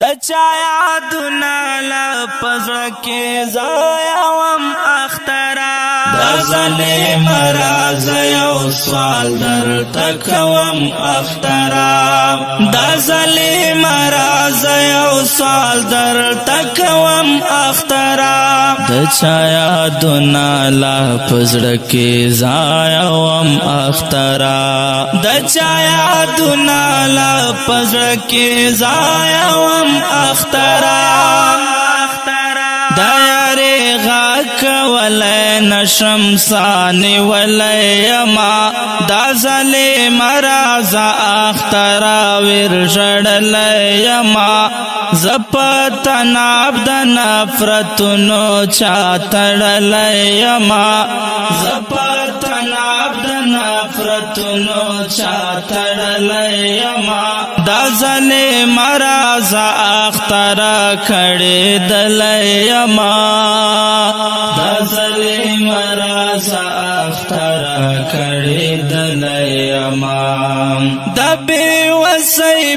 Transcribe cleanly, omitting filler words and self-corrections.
چا یادونه لپس کې زایم اخترا دا ظلم راز یو سوال درته کوم اخترا دا ظلم راز یو سوال درته کوم اخترا د چا یادونه لپس کې زایم اخترا د چا یادونه لپس کې زایم اخترا دا یاری غاک ولی نشمسانی ولی یما دا ظلم راز اخترا ورژڑلی یما زپتناب دا نفرتنو چاتڑلی یما زپتناب دا نفرتنو چاتڑلی یما دا ظلم راز اخترا کھڑی دلی یما دا ظلم راز اخترا کھڑی دلی یما دا بے وسی